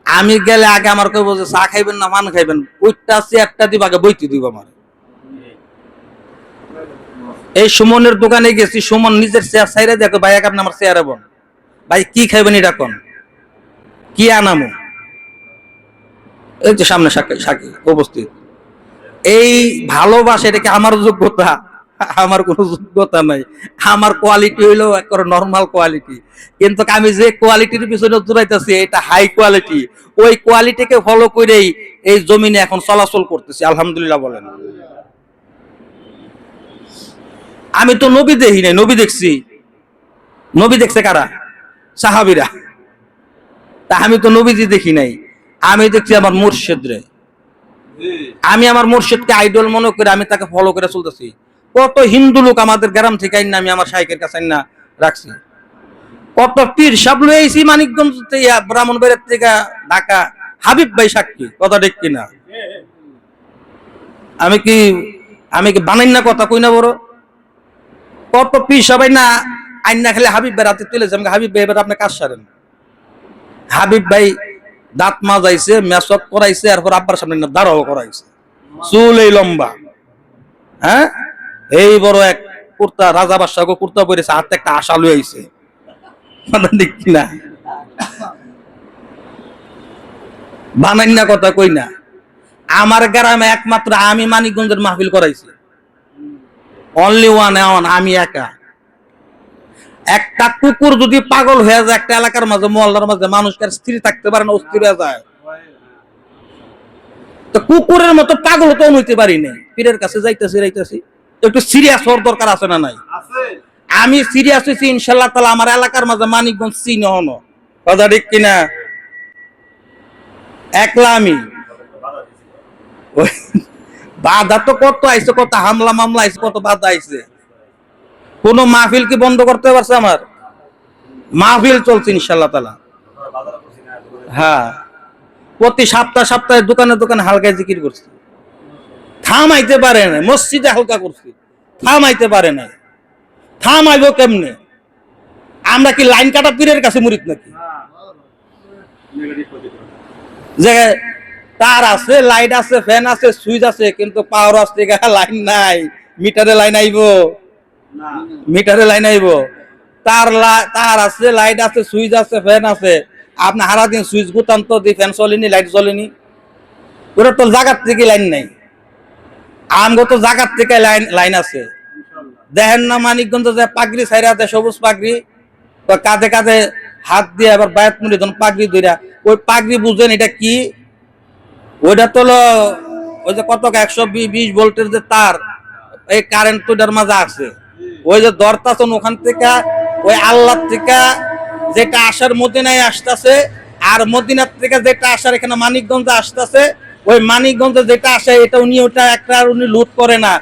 আমি গেলে আগে আমার কইব যে চা খাইবেন না মান খাইবেন, ওইটা চেয়ারটা দিব আগে, বইতে দিব আমার। এই সুমনের দোকানে গেছি, সুমন নিজের চেয়ার ছাইরে দেখো, ভাই আপনি আমার চেয়ারে বন, ভাই কি খাইবেন এটা কোন, কি আনামো, এই যে সামনে সাক্ষী উপস্থিত। এই ভালোবাসা, এটা কি আমার যোগ্যতা? আমার কোনো যোগ্যতা নাই। আমার কোয়ালিটি হইলো একবার নর্মাল কোয়ালিটি, কিন্তু আমি যে কোয়ালিটির পিছনে জোরাইতেছি এটা হাই কোয়ালিটি। ওই কোয়ালিটিকে ফলো করেই এই জমিনে এখন চলাচল করতেছি, আলহামদুলিল্লাহ বলেন। আমি তো নবী দেখি নাই, নবী দেখছি। নবী দেখছে কারা? সাহাবীরা। তা আমি তো নবীজি দেখি নাই, আমি দেখছি আমার মুর্শিদ রে। আমি আমার মুর্শিদকে আইডল মনে করে আমি তাকে ফলো করে চলতেছি। কত হিন্দু লোক আমাদের গ্রাম থেকে আইন না আমি আমার শাইখের কাছে আইন না রাখছি, কত পীর সব লইছি মানিকগঞ্জ থেকে, ব্রাহ্মণবাড়িয়া থেকে, ঢাকা, হাবিব ভাই সাক্ষী, কথা ঠিক কিনা? আমি কি বানাই না কথা কই না বড়? কত পীর সবাই না আইন না, খেলে হাবিব ভাই রাতে তুলেছে, আমাকে হাবিব ভাই এবার আপনি কাজ সারেন। হাবিব ভাই দাঁত মাজাইছে, মেসক করাইছে, এরপর আব্বার সামনে দাঁড়াও করাইছে, চুল এই লম্বা, হ্যাঁ এই বড় এক কুর্তা, রাজা বাদশাহ কুর্তা পরেছে, হাতে একটা আশা লই আইছে, ঠিক কিনা? বানাই না কথা কই না। আমার গ্রামে একমাত্র আমি মানিকগঞ্জের মাহফিল করাইছি, অনলি ওয়ান, আমি একা। একটা কুকুর যদি পাগল হয়ে যায় একটা এলাকার মাঝে, মহল্লার মাঝে, মানুষকে স্থির থাকতে পারে না, অস্থির হয়ে যায়। তো কুকুরের মতো পাগল তো হইতে পারি নাই। পীরের কাছে যাইতেছি, একটু সিরিয়াস হওয়ার দরকার আছে না নাই? আমি সিরিয়াস হয়েছি ইনশাল্লাহ তাআলা, আমার এলাকার মাঝে মানিকগঞ্জ চিহ্ন হনো, কথা ঠিক কিনা? একলা আমি, বাধা তো কত আইছে, কত হামলা মামলা আইছে, কত বাধা আইছে। কোন মাহফিল কি বন্ধ করতে পারছে? আমার মাহফিল চলছে ইনশাল্লাহ তাআলা। হ্যাঁ, প্রতি সপ্তাহে দোকানে দোকানে হালকা জিকির করছি, থামাইতে পারে না। মসজিদে হালকা করছি, থামাইতে পারে না। থামাইব কেমনে? আমরা কি লাইন কাটা পীরের কাছে মুরিদ নাকি? যে তার আছে, লাইট আছে, ফ্যান আছে, সুইচ আছে, কিন্তু পাওয়ার আসতে লাইন নাই। মিটারে লাইন আইব, মিটারে লাইন আইব। তার আছে, লাইট আছে, সুইচ আছে, ফ্যান আছে। আপনি সারাদিন সুইচ গুতান তো দিয়ে ফ্যান চলেনি, লাইট চলেনি। ওরা তো জাগার থেকে লাইন নাই। আমগো তো জাগার থেকে লাইন আছে। দেখেন না মানিকগঞ্জ যে পাগড়ি ছাইরা দেয়, সবুজ পাগড়ি, কাঁধে কাঁধে হাত দিয়ে আবার বায়াত মুড়ি ধরুন পাগড়ি ধইরা, ওই পাগড়ি বুঝেন এটা কি? ওইটা তো ওই যে কত 120 ভোল্টের যে তার, এই কারেন্ট ওইটার মাঝে আছে। ওই যে দরতাছেন ওখান থেকে, ওই আল্লাহ থেকে যেটা আসার মদিনায় আসতেছে, আর মদিনার থেকে যেটা আসার এখানে মানিকগঞ্জে আসতেছে, ওই মানিকগঞ্জে যেটা আসে এটা ওটা একটা উনি লুট করে না।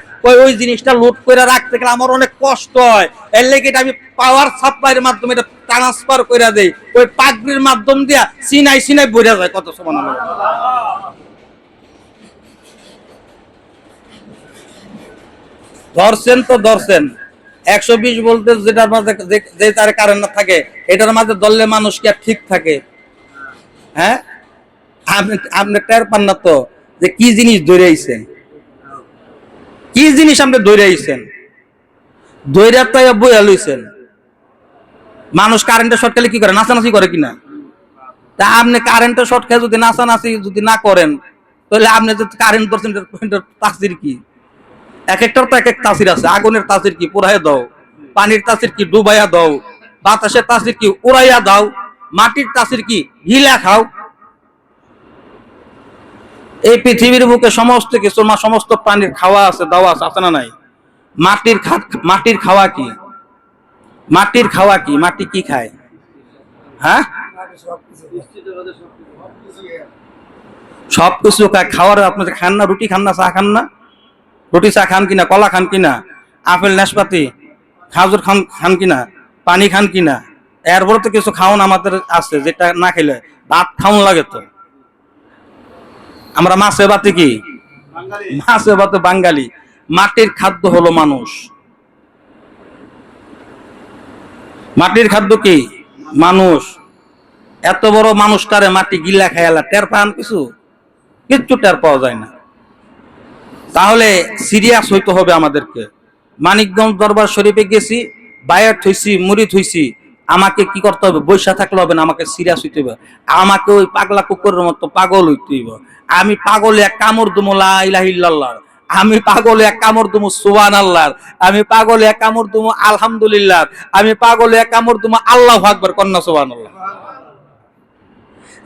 ওই জিনিসটা লুট করে রাখতে গেলে আমার অনেক কষ্ট হয়। এর লেগে আমি পাওয়ার সাপ্লাইয়ের মাধ্যমে এটা ট্রান্সফার করে দেই, ওই পাগড়ির মাধ্যম দিয়া সিনাই বইরা যায়। কত সুবহানাল্লাহ। ধরছেন তো ধরছেন 120 ভোল্টেজ, যেটার মাঝে যে তার কারেন্ট না থাকে, এটার মাঝে ধরলে মানুষ কি আর ঠিক থাকে? হ্যাঁ, আপনি টের পান না তো যে কি জিনিস ধরে আইছেন, কি জিনিস আপনি ধরে আইছেন, ধৈর্য তো বইয়া লইছেন। মানুষ কারেন্টের শর্ট খেলে কি করে? নাচানাচি করে কিনা? তা আপনি কারেন্টের শর্ট খেয়ে যদি নাচানাচি যদি না করেন, তাহলে আপনি যে কারেন্ট ধরছেন তাসির কি? এক একটার তো এক এক তাসির আছে। আগুনের তাসির কি? পুরাইয়া দাও। পানির তাসির কি? ডুবাইয়া দাও। বাতাসের তাসির কি? উড়াইয়া দাও। মাটির তাসির কি? গিলা খাও। এই পৃথিবীর বুকে সমস্ত কিছু, সমস্ত প্রাণীর খাওয়া আছে, দাওয়া আছে না নাই? মাটির খাওয়া কি? মাটির খাওয়া কি? মাটি কি খায়? হ্যাঁ, সবকিছু খায়। খাওয়ার আপনি খান না? রুটি খান না? চা খান না? রুটি চা খান কিনা? কলা খান কিনা? আপেল নাশপাতি খাজুর খান কিনা? পানি খান কিনা? এরপরে তো কিছু খাওয়ান আমাদের আছে যেটা না খেলে ভাত খাওয়ান লাগে। তো আমরা মাছে ভাতে কি? মাছে ভাতে বাঙালি। মাটির খাদ্য হলো মানুষ। মাটির খাদ্য কি? মানুষ। এত বড় মানুষটারে মাটি গিলা খায়ালা, টের পান কিছু? কিচ্ছু টের পাওয়া যায় না। তাহলে সিরিয়াস হইতে হবে আমাদেরকে। মানিকগঞ্জ দরবার শরীফে গেছি, বায়াত হইছি, মুরিদ হইছি, আমাকে কি করতে হবে? বৈশা থাকলে হবে না, আমাকে সিরিয়াস হইতে হবে। আমাকে ওই পাগলা কুকুরের মতো পাগল হইতে হইব। আমি পাগলে এক কামড় দুমু লা ইলাহা ইল্লাল্লাহ, আমি পাগলে এক কামড় দুমু সুবহানাল্লাহ, আমি পাগলে এক কামড় দুমু আলহামদুলিল্লাহ, আমি পাগলে এক কামড় দুমু আল্লাহু আকবার, কন্যা সুবহানাল্লাহ।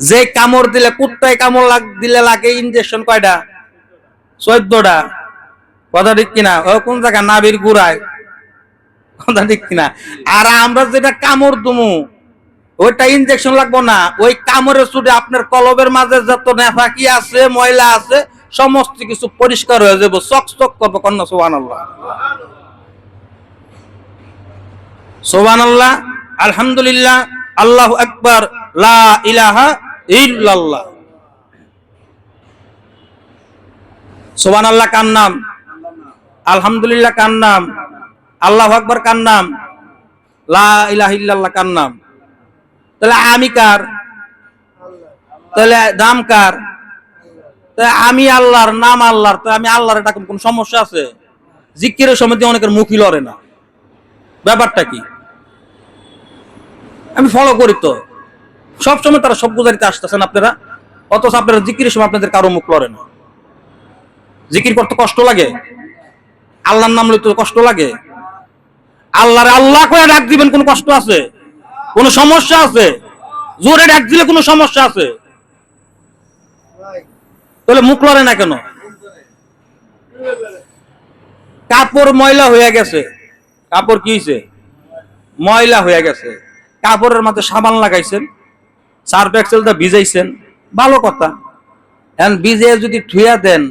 যে কামড় দিলে, কুত্তায় কামড় দিলে লাগে ইনজেকশন কয়টা? 14টা। কথা ঠিক কিনা? ও কোন জায়গা? নাভির গুড়ায়। কথা ঠিক কিনা? আর আমরা যেটা কামড় দুমু, ওইটা ইনজেকশন লাগবো না। ওই কামড়ের চুটে আপনার কলবের মাঝে যত নেফাকি আছে, ময়লা আছে, সমস্ত কিছু পরিষ্কার হয়ে যাবো, চকচক করবো। কন্যা সুবহানাল্লাহ। সুবহানাল্লাহ, আলহামদুলিল্লাহ, আল্লাহু আকবার, লা ইলাহা ইল্লাল্লাহ। সুবহানাল্লাহ কার নাম? আলহামদুলিল্লাহ কার নাম? আল্লাহু আকবার কার নাম? লা ইলাহা ইল্লাল্লাহ কার নাম? তাহলে আমি কার? তাহলে নাম কার? তাহলে আমি আল্লাহর, নাম আল্লাহর। তো আমি আল্লাহর, এটা কোন সমস্যা আছে? জিকিরের সময় অনেকের মুখই লড়ে না, ব্যাপারটা কি? আমি ফলো করি তো সবসময়, তারা সব গুজারিতে আসতেছেন আপনারা, অথচ আপনারা জিকিরের সময় আপনাদের কারো মুখ লড়ে না। জিকির করতে কষ্ট লাগে? আল্লাহর নাম লইতে কষ্ট লাগে? আল্লাহরে আল্লাহ করে ডাক দিবেন, কোন কষ্ট আছে? কোন সমস্যা আছে? জোরে ডাক দিলে কোন সমস্যা আছে? তাহলে মুখ লড়ে না কেন? কাপড় ময়লা হয়ে গেছে, কাপড় কি হয়েছে? ময়লা হয়ে গেছে। কাপড়ের মধ্যে সাবান লাগাইছেন, সার্ফ এক্সেলটা ভিজাইছেন, ভালো কথা। এখন ভিজে যদি ধুইয়া দেন,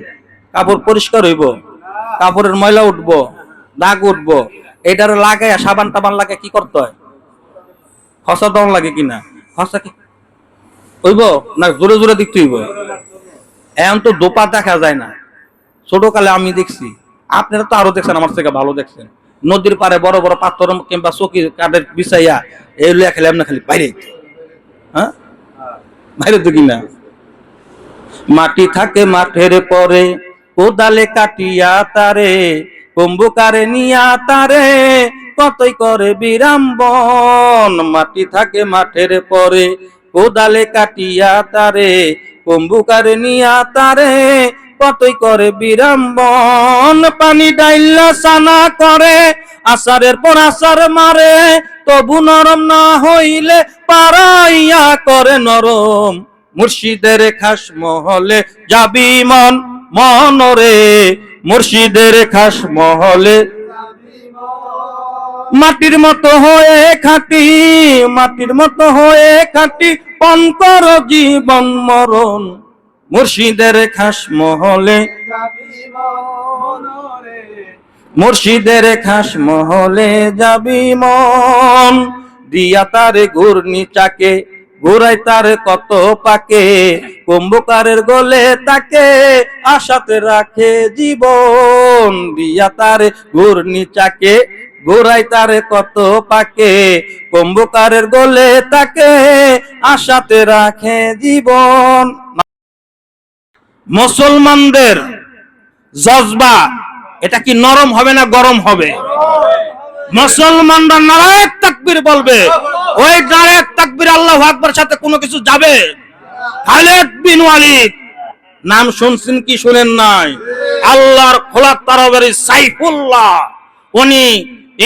কাপড় পরিষ্কার হইব? কাপড়ের ময়লা উঠবো, দাগ উঠবো। এটার লাগাইয়া সাবান টাবান লাগাই কি করতে হয়? খসা দেওয়া লাগে কিনা? খসা কি হইব না জোরে জোরে দেখতে হইব? এখন তো দোপা দেখা যায় না, ছোটকালে আমি দেখছি, আপনারা তো আরো দেখছেন, আমার থেকে ভালো দেখছেন। নদীর পাড়ে বড় বড় পাথর কিংবা চকি কাঠের বিছাইয়া এই লইয়া খেলে এমনি খালি বাইরে, হ্যাঁ বাইরে তো কিনা। মাটি থাকে মাঠের পরে, কোদালে কাটিয়া তারে, কুম্ভকারে নিয়া তারে, কতই করে বিরাম্বন। মাটি থাকে মাঠের পরে, কোদালে কাটিয়া তারে, কুম্ভকারে নিয়া তারে, কতই করে বিরাম্বন। পানি ডাইলা সানা করে, আষাঢ়ের পর আষাঢ় মারে, তবু নরম না হইলে পারাইয়া করে নরম। মুর্শিদের খাস মহলে যাবি মন মনরে, মুর্শিদের খাস মহলে মাটির মতো হয়ে খাটি, মাটির মতো হয়ে খাটি, পণ কর জীবন মরণ। মুর্শিদের খাস মহলে, মুর্শিদের খাস মহলে যাবি মন। দিয়া তারে ঘূর্ণি চাকে, ঘুরাই তার কত পাকে, কুম্ভকারের গলে তাকে আশাতে রাখে জীবন। দিয়া তারে ঘূর্ণি চাকে, ঘুরাই তারে কত পাকে, কুম্ভকারের গলে তাকে আশাতে রাখে জীবন। মুসলমানদের জজবা এটা কি নরম হবে না গরম হবে? মুসলমানরা নারায়ে তাকবীর বলবে, ওই নারায়ে তাকবীর আল্লাহু আকবার সাথে কোনো কিছু যাবে? খালিদ বিন ওয়ালিদ নাম শুনছেন কি শুনেন নাই? আল্লাহর খোলা তরবারি সাইফুল্লাহ, উনি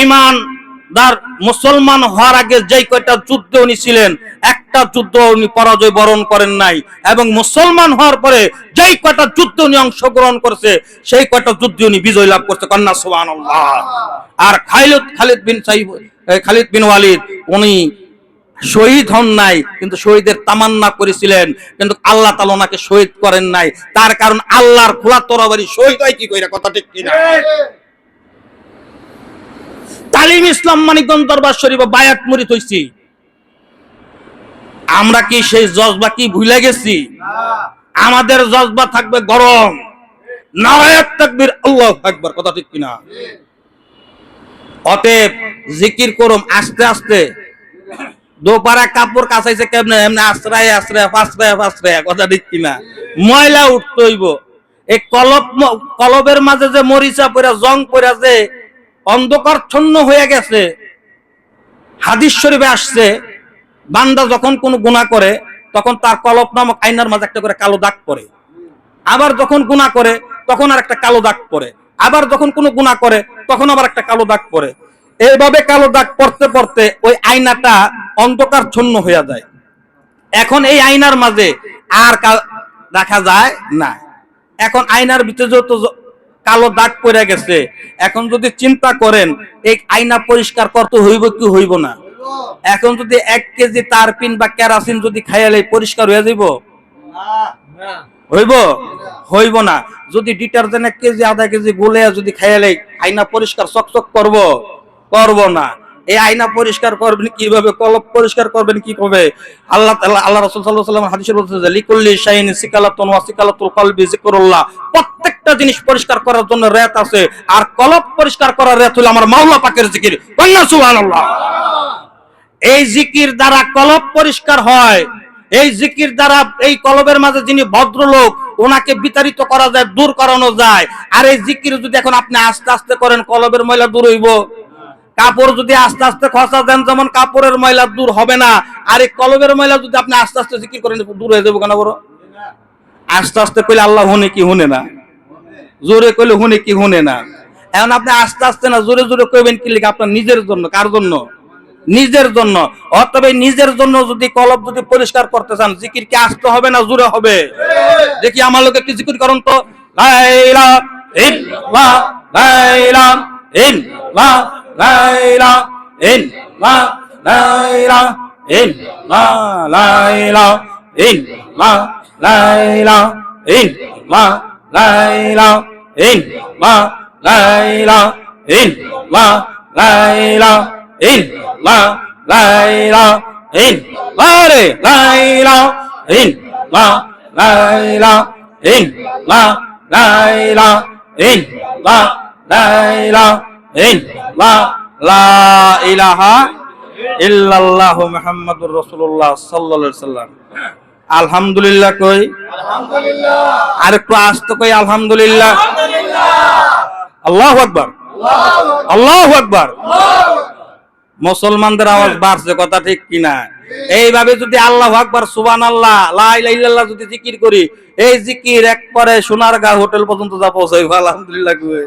ঈমানদার মুসলমান হওয়ার আগে যেই কয়টা যুদ্ধে উনি ছিলেন, একটা যুদ্ধ উনি পরাজয় বরণ করেন নাই, এবং মুসলমান হওয়ার পরে যেই কয়টা যুদ্ধে উনি অংশগ্রহণ করেছে সেই কয়টা যুদ্ধে উনি বিজয় লাভ করছে, কন্যা সুবহানাল্লাহ। আর খালিদ বিন ওয়ালিদ উনি শহীদ হন নাই, কিন্তু শহীদের তামান্না করেছিলেন, কিন্তু আল্লাহ তাআলা ওনাকে শহীদ করেন নাই। তার কারণ আল্লাহর খোলা তরবারি শহীদ হয় কি কইরা, কথা ঠিক কিনা? তালিম ইসলাম মানিকগঞ্জ দরবার শরীফে বায়াত মুরিদ হইছি, আমরা কি সেই জজবা কি ভুলে গেছি? আমাদের জজবা থাকবে গরম, নারায়ে তাকবীর আল্লাহু আকবার, কথা ঠিক কিনা? অতএব জিকির করুম আস্তে আস্তে। দোপারা কাপড় কাচাইছে কেমনে, এমনি আশ্রয় আশ্রয় ফাশ্রয় ফাশ্রয়, কথা ঠিক কিনা? ময়লা উঠতে হইব। এই কলবের মাঝে যে মরিচা পড়া জং পড়া যে অন্ধকারচ্ছন্ন হয়ে গেছে, হাদিস শরীফে আসছে বান্দা যখন কোনো গুনাহ করে তখন তার কলব নামক আয়নার মাঝে একটা করে কালো দাগ পড়ে, আবার যখন গুনাহ করে তখন আর একটা কালো দাগ পড়ে, আবার যখন কোনো গুনাহ করে তখন আবার একটা কালো দাগ পড়ে। এইভাবে কালো দাগ পড়তে পড়তে ওই আয়নাটা অন্ধকারচ্ছন্ন হয়ে যায়। এখন এই আয়নার মাঝে আর দেখা যায় না। এখন আয়নার ভিতরে যত কালো দাগ পড়ে গেছে, এখন যদি চিন্তা করেন এই আয়না পরিষ্কার করতে হইব কি হইব না? এখন যদি 1 কেজি তারপিন বা কেরাসিন যদি খাইলে পরিষ্কার হয়ে যাইব? হইব? হইব না। যদি ডিটারজেন্ট 1 কেজি আধা কেজি গুলে যদি খাইলে আয়না পরিষ্কার চকচক করব? করব না। এই আয়না পরিষ্কার করবেন কিভাবে, কলব পরিষ্কার করবেন কি হবে? আল্লাহ রাসূল সাল্লাল্লাহু আলাইহি ওয়াসাল্লাম হাদিসে বলতেছে যে লিকুল্লি শাইইন সিকালাতুন ওয়া সিকালাতুল কলবি যিকরুল্লাহ। প্রত্যেকটা জিনিস পরিষ্কার করার জন্য রেত আছে, আর কলব পরিষ্কার করার রেত হলো আমার মাওলা পাকের জিকির, কন্যা সুবহানাল্লাহ। এই জিকির দ্বারা কলব পরিষ্কার হয়, এই জিকির দ্বারা এই কলবের মাঝে যিনি ভদ্রলোক ওনাকে বিতাড়িত করা যায়, দূর করানো যায়। আর এই জিকির যদি এখন আপনি আস্তে আস্তে করেন কলবের ময়লা দূর হইব? কাপড় যদি আস্তে আস্তে খসা দেন যেমন কাপড়ের ময়লা দূর হবে না, আর এই কলবের ময়লা যদি আপনি আস্তে আস্তে জিকির করেন দূর হয়ে যাবো কেন? বড় আস্তে আস্তে কইলে আল্লাহ হুনে কি হুনে না, জোরে কইলে হুনে কি হুনে না। এখন আপনি আস্তে আস্তে না জোরে জোরে কইবেন কি লিখে? আপনার নিজের জন্য। কার জন্য? নিজের জন্য। অতএব নিজের জন্য যদি কলব যদি পরিষ্কার করতে চান, জিকির কি আস্তে হবে না জোরে হবে? দেখি আমার লোক একটু জিকির করুন তো। লা ইলাহা ইল্লাল্লাহ, লা ইলাহা ইল্লাল্লাহ, লা ইলাহা ইল্লাল্লাহ, লা ইলাহা ইল্লাল্লাহ, লা ইলাহা ইল্লাল্লাহ, লা ইলাহা ইল্লাল্লাহ, লা ইলাহা ইল্লাল্লাহ, লা ইলাহা ইল্লাল্লাহ, লা ইলাহা ইল্লাল্লাহ, লা ইলাহা ইল্লাল্লাহ, রে লা ইলাহা ইল্লাল্লাহ লা ইলাহা ইল্লাল্লাহ লা ইলাহা ইল্লাল্লাহ লা ইলাহা ইল্লাল্লাহ লা ইলাহা ইল্লাল্লাহু মুহাম্মাদুর রাসূলুল্লাহ সাল্লাল্লাহু আলাইহি সাল্লাম। আলহামদুলিল্লাহ কই, আলহামদুলিল্লাহ, আর একটু আস্তে কই আলহামদুলিল্লাহ। আল্লাহু আকবার, আল্লাহু আকবার। মুসলমানদের আওয়াজ বাড়ছে, কথা ঠিক কিনা? এইভাবে যদি আল্লাহু আকবার, সুবহানাল্লাহ, লা ইলাহা ইল্লাল্লাহ যদি জিকির করি, এই জিকির একবারে সোনারগাঁ হোটেল পর্যন্ত যা পৌঁছাইব। আলহামদুলিল্লাহ কই।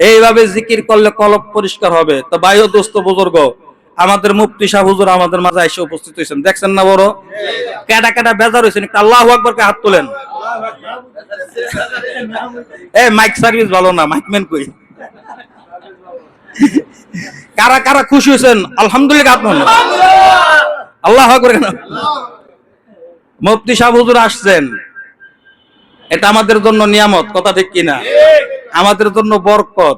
এইভাবে জিকির করলে কলব পরিষ্কার হবে। তো ভাই ও দোস্ত বুজুর্গ, আমাদের মুফতি সাহেব হুজুর আমাদের মাঝে এসে উপস্থিত হয়েছেন, দেখছেন না? বড় কেডা কেডা বেজার হয়েছেন, একটু আল্লাহু আকবারকে হাত তোলেন। মাইক সার্ভিস ভালো না, মাইকম্যান কই? কারা কারা খুশি হয়েছেন আলহামদুলিল্লাহ? আল্লাহু আকবার। মুফতি সাহেব হুজুর আসছেন, এটা আমাদের জন্য নিয়ামত, কথা ঠিক কিনা? আমাদের জন্য বরকত।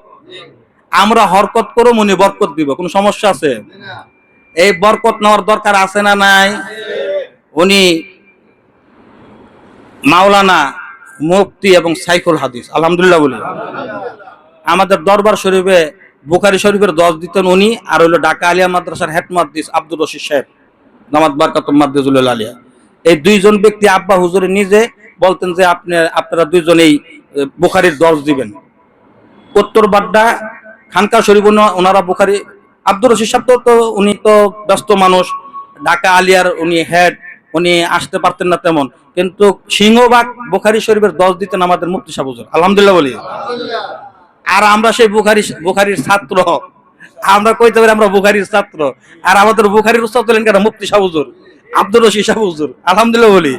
আমরা হরকত করো, উনি বরকত দিব, কোন সমস্যা আছে? এই বরকত নেওয়ার দরকার আছে না নাই? উনি মাওলানা, মুফতি এবং সাইফুল হাদিস, আলহামদুলিল্লাহ বলি। আমাদের দরবার শরীফে বুখারী শরীফের 10 দিতেন উনি, আর হইলো ঢাকা আলিয়া মাদ্রাসার হেড মুহাদ্দিস আব্দুর রশিদ সাহেব, দামাত বারকাতুম মাদ্রাজুল আলিয়া। এই দুইজন ব্যক্তি আব্বা হুজুরে নিজে বলতেন যে আপনারা দুইজনেই বুখারীর 10 দিবেন। উত্তর বাড্ডা খানকা শরীফ ওনারা বুখারী, আব্দুর রশিদ সাহেব তো উনি তো ব্যস্ত মানুষ, ঢাকা আলিয়ার উনি হেড, উনি আসতে পারতেন না তেমন, কিন্তু সিংহবাগ বুখারী শরীফের 10 দিতেন আমাদের মুফতি সাহেব হুজুর, আলহামদুলিল্লাহ বলি। আর আমরা সেই বুখারীর ছাত্র, আমরা কইতে পারি আমরা বুখারীর ছাত্র, আর আমাদের বুখারীর উস্তাদ হলেন কেন? মুফতি সাহেব হুজুর, আব্দুর রশিদ সাহেব হুজুর, আলহামদুলিল্লাহ বলি।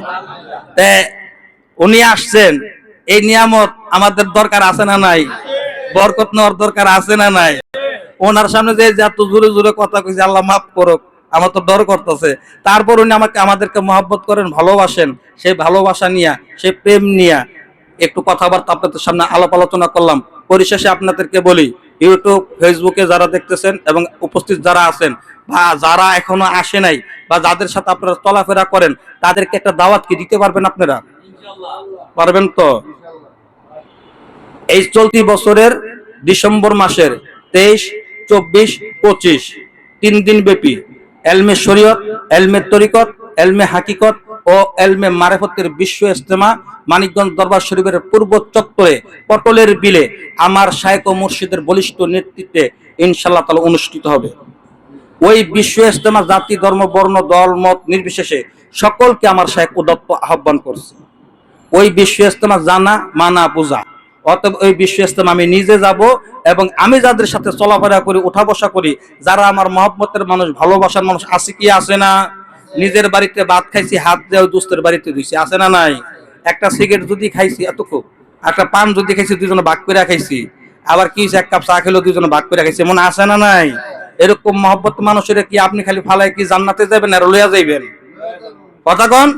উনি আসছেন, এই নিয়ামত আমাদের দরকার আছে না নাই? বরকত নেওয়ার দরকার আছে না নাই? ওনার সামনে যে এত জোরে জোরে কথা কইছে, আল্লাহ মাফ করুক, আমার তো ডর করতেছে। তারপর উনি আমাদেরকে মহব্বত করেন, ভালোবাসেন। সেই ভালোবাসা নিয়ে, সেই প্রেম নিয়ে একটু কথাবার্তা আপনাদের সামনে আলাপ আলোচনা করলাম। পরিশেষে আপনাদেরকে বলি, ইউটিউব, ফেসবুকে যারা দেখতেছেন এবং উপস্থিত যারা আছেন, বা যারা এখনো আসে নাই, বা যাদের সাথে আপনারা চলাফেরা করেন, তাদেরকে একটা দাওয়াত কি দিতে পারবেন আপনারা? পারবেন তো? এই চলতি বছরের ডিসেম্বর মাসের 23, 24, 25 3 দিন ব্যাপী এলমে শরীয়ত, এলমে তরিকত, এলমে হাকিকত ও এলমে মারেফতের বিশ্ব ইজতেমা মানিকগঞ্জ দরবার শরীফের পূর্ব চত্বরে পটলের বিলে আমার শায়েখ ও মুর্শিদের বলিষ্ঠ নেতৃত্বে ইনশাআল্লাহ তাআলা অনুষ্ঠিত হবে। ওই বিশ্ব ইজতেমা জাতি, ধর্ম, বর্ণ, দল, মত নির্বিশেষে সকলকে আমার শায়েখ উদাত্ত আহ্বান করছে। ওই বিশ্ব ইজতেমা জানা, মানা, বোঝা। অতএব ওই বিশ্ব ইজতেমা আমি নিজে যাব, এবং আমি যাদের সাথে চলাফেরা করি, উঠা বসা করি, যারা আমার মহব্বতের মানুষ, ভালোবাসার মানুষ আছে কি আছে না? নিজের বাড়িতে ভাত খাইছি, হাত দিয়ে দুস্থের বাড়িতে দিছি, আছে না নাই? একটা সিগারেট যদি খাইছি এতটুকু, একটা পান যদি খাইছি দুজনে ভাগ করে খাইছি, আবার কি এক কাপ চা খেলেও দুজনে ভাগ করে খাইছি, মনে আছে না নাই? এরকম মহব্বত মানুষের কি আপনি খালি ফালাই কি জান্নাতে যাবেন আর লইয়া যাইবেন? কথা কন।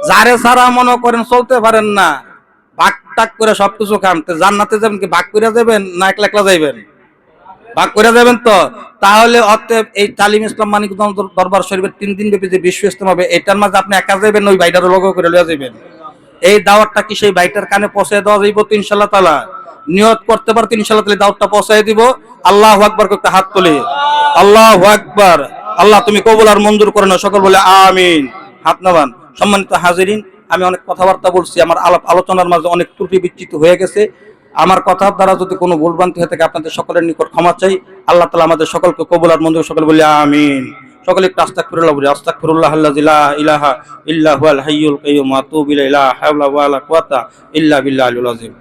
যারে সারা মনে করেন চলতে পারেন না, ভাগ টাক করে সবকিছু খান, জান্নাতে যাবেন কি ভাগ করে যাবেন না একলা একলা যাইবেন? ভাগ করে যাবেন তো। তাহলে অতএব এই তালিম ইসলাম মানিকগঞ্জ দরবার শরীফের 3 দিন ব্যাপী যে বিশ্ব ইজতেমা হবে, এটার মাঝে আপনি একা যাবেন, ওই ভাইটার লগো করে লইয়া যাবেন। এই দাওয়াতটা কি সেই ভাইটার কানে পৌঁছে দেওয়া যাইব তো ইনশাআল্লাহ তাআলা? নিয়ত করতে পারতো ইনশাআল্লাহ তাআলা দাওয়াতটা পৌঁছায় দিব। আল্লাহু আকবার, একটা হাত তুলি, আল্লাহু আকবার। আল্লাহ তুমি কবুল আর মঞ্জুর করে নাও, সকল বলে আমিন। হাত নামান। সম্মানিত হাজিরিন, আমি অনেক কথাবার্তা বলছি, আমার আলাপ আলোচনার মাঝে অনেক ত্রুটি বিচ্যুত হয়ে গেছে। আমার কথার দ্বারা যদি কোনো ভুলভ্রান্তি হয়ে থাকে, আপনাদের সকলের নিকট ক্ষমা চাই। আল্লাহ তাআলা আমাদের সকলকে কবুল আর মঞ্জুর, সকল বলি আমিন। সকলে একটু আস্তাগফিরুল্লাহ বলি, আস্তাগফিরুল্লাহ আল্লাযী লা ইলাহা ইল্লা হুয়াল হাইয়ুল কাইয়্যুম ওয়া আতুবু ইলাইহি, লা হাওলা ওয়া লা কুওয়াতা ইল্লা বিল্লাহিল আলিয়্যিল আযীম।